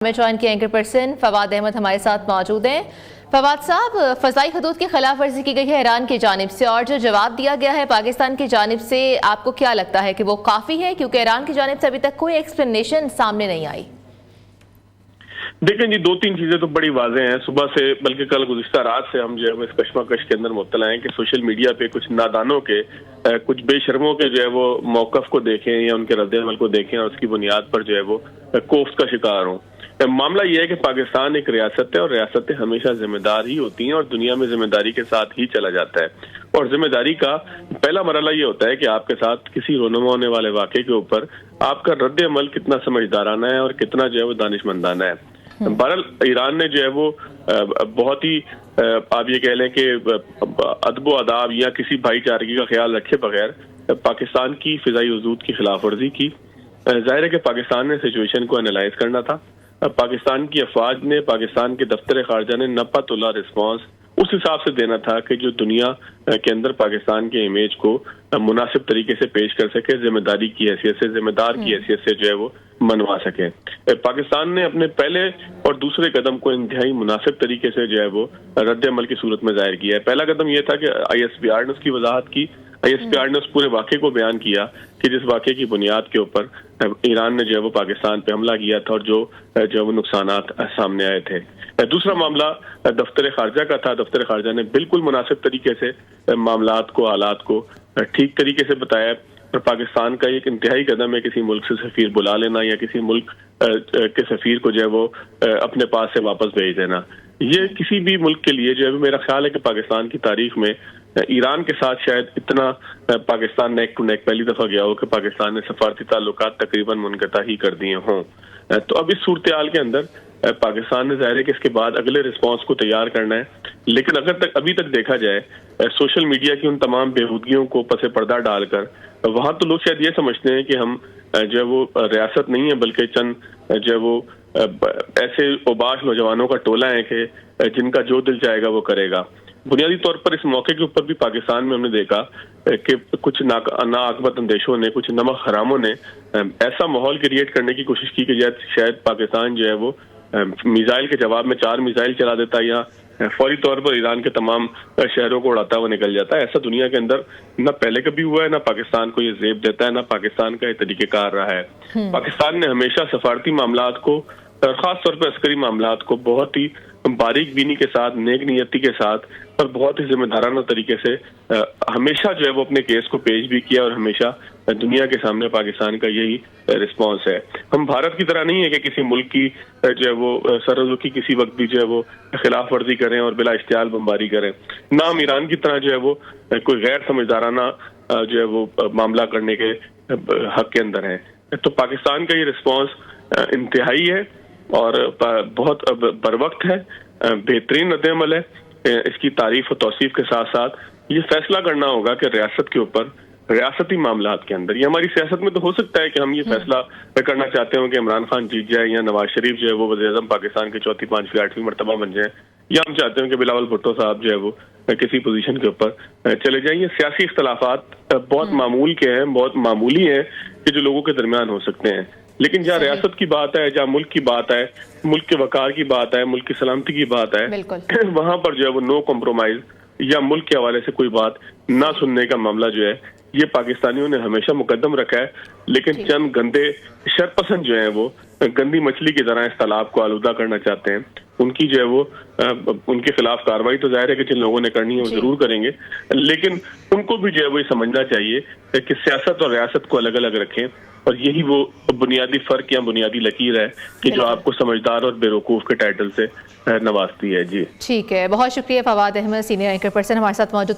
में ज्वाइन की anchor person Fawad Ahmad हमारे साथ मौजूद हैं। फवाद साहब, फ़ज़ाई हदूद की खिलाफ वर्जी की गई है ईरान की जानिब से और जो जवाब दिया गया है पाकिस्तान की जानिब से, आपको क्या लगता है कि वो काफ़ी है? क्योंकि ईरान की जानिब से अभी तक कोई एक्सप्लेनेशन सामने नहीं आई। देखें जी, दो तीन चीजें तो बड़ी वाज़ेह हैं। सुबह से बल्कि कल गुज़िश्ता रात से हम जो है इस कश्मकश के अंदर मुब्तला हैं कि सोशल मीडिया पे कुछ नादानों के, कुछ बेशर्मों के जो है वो मौक़िफ़ को देखें या उनके रद्द-ए-अमल को देखें और उसकी बुनियाद पर जो है वो कोफ्त का शिकार हों। मामला यह है कि पाकिस्तान एक रियासत है और रियासतें हमेशा जिम्मेदार ही होती हैं और दुनिया में जिम्मेदारी के साथ ही चला जाता है। और जिम्मेदारी का पहला मरहला ये होता है कि आपके साथ किसी रोनुमा होने वाले वाक़े के ऊपर आपका रद्द-ए-अमल कितना समझदाराना है और कितना जो है वो दानिशमंदाना है। बहरहाल ईरान ने जो है वो बहुत ही आप ये कह लें कि अदब अदाब या किसी भाईचारगी का ख्याल रखे बगैर पाकिस्तान की फिजाई हदूद की खिलाफ वर्जी की। जाहिर है कि पाकिस्तान ने सिचुएशन को एनालाइज करना था। पाकिस्तान की अफवाज ने, पाकिस्तान के दफ्तर खारजा ने नपतुल्ला रिस्पॉन्स उस हिसाब से देना था कि जो दुनिया के अंदर पाकिस्तान के इमेज को मुनासिब तरीके से पेश कर सके, जिम्मेदारी की हैसियत से, जिम्मेदार की हैसियत से जो है वो मनवा सके। पाकिस्तान ने अपने पहले और दूसरे कदम को इंतहाई मुनासिब तरीके से जो है वो रद्द-ए-अमल की सूरत में जाहिर किया है। पहला कदम यह था कि ISPR ने उसकी वजाहत की। ISPR ने उस पूरे वाक़े को बयान किया कि जिस वाक़े की बुनियाद के ऊपर ईरान ने जो है वो पाकिस्तान पे हमला किया था और जो वो नुकसानात सामने आए थे। दूसरा मामला दफ्तर खारजा का था। दफ्तर खारजा ने बिल्कुल मुनासिब तरीके से मामलात को, हालात को ठीक तरीके से बताया। और पाकिस्तान का एक इंतहाई कदम है किसी मुल्क से सफीर बुला लेना या किसी मुल्क के सफीर को जो है वो अपने पास से वापस भेज देना। ये किसी भी मुल्क के लिए जो है मेरा ख्याल है कि पाकिस्तान की तारीख में ईरान के साथ शायद इतना पाकिस्तान नेक टू नेक पहली दफा गया हो कि पाकिस्तान ने सफारती ताल्लुकात तकरीबन मुनक़ता ही कर दिए हों। तो अब इस सूरत हाल के अंदर पाकिस्तान ने जाहिर है कि इसके बाद अगले रिस्पॉन्स को तैयार करना है। लेकिन अभी तक देखा जाए सोशल मीडिया की उन तमाम बेहूदगियों को पसे पर्दा डालकर वहां तो लोग शायद ये समझते हैं कि हम जो है वो रियासत नहीं है बल्कि चंद जो है वो ऐसे ओबाश नौजवानों का टोला है कि जिनका जो दिल चाहेगा वो करेगा। बुनियादी तौर पर इस मौके के ऊपर भी पाकिस्तान में हमने देखा कि कुछ नाअकबत अंदेशों ने, कुछ नमक हरामों ने ऐसा माहौल क्रिएट करने की कोशिश की कि शायद पाकिस्तान जो है वो मिसाइल के जवाब में 4 मिसाइल चला देता या फौरी तौर पर ईरान के तमाम शहरों को उड़ाता हुआ निकल जाता है। ऐसा दुनिया के अंदर न पहले कभी हुआ है, न पाकिस्तान को ये ज़ेब देता है, न पाकिस्तान का ये तरीक़ेकार रहा है। पाकिस्तान ने हमेशा सफारती मामलात को और ख़ास तौर पर अस्करी मामलात को बहुत ही बारीक बीनी के साथ, नेक नियति के साथ और बहुत ही जिम्मेदाराना तरीके से हमेशा जो है वो अपने केस को पेश भी किया और हमेशा दुनिया के सामने पाकिस्तान का यही रिस्पॉन्स है। हम भारत की तरह नहीं है कि किसी मुल्क की जो है वो सरहदों की किसी वक्त भी जो है वो खिलाफ वर्जी करें और बिला इश्तियाल बमबारी करें। ना हम ईरान की तरह जो है वो कोई गैर समझदाराना जो है वो मामला करने के हक के अंदर है। तो पाकिस्तान का ये रिस्पॉन्स इंतहाई है और बहुत बरवक्त है, बेहतरीन रद्द-ए-अमल है। इसकी तारीफ और तौसीफ के साथ साथ ये फैसला करना होगा कि रियासत के ऊपर, रियासती मामलात के अंदर, ये हमारी सियासत में तो हो सकता है कि हम ये फैसला करना चाहते हो कि इमरान खान जीत जाए या नवाज शरीफ जो है वो वज़ीर-ए-आज़म पाकिस्तान की 4th, 5वीं, 8वीं मरतबा बन जाए, या हम चाहते हो कि बिलावल भुट्टो साहब जो है वो किसी पोजीशन के ऊपर चले जाएं। ये सियासी इख्तलाफात बहुत मामूल के हैं, बहुत मामूली हैं कि जो लोगों के दरमियान हो सकते हैं। लेकिन जहाँ रियासत की बात है, जहाँ मुल्क की बात है, मुल्क के वकार की बात है, मुल्क की सलामती की बात है, वहां पर जो है वो नो कॉम्प्रोमाइज या मुल्क के हवाले से कोई बात ना सुनने का मामला जो है ये पाकिस्तानियों ने हमेशा मुकद्दम रखा है। लेकिन चंद गंदे शरपसंद जो है वो गंदी मछली की तरह इस तालाब को आलूदा करना चाहते हैं। उनकी जो है वो उनके खिलाफ कार्रवाई तो जाहिर है कि जिन लोगों ने करनी है वो जरूर करेंगे, लेकिन उनको भी जो है वो ये समझना चाहिए कि सियासत और रियासत को अलग अलग रखें। और यही वो बुनियादी फर्क या बुनियादी लकीर है कि जो आपको समझदार और बेवकूफ के टाइटल से नवाजती है। जी ठीक है, बहुत शुक्रिया Fawad Ahmad, senior anchor person हमारे साथ मौजूद।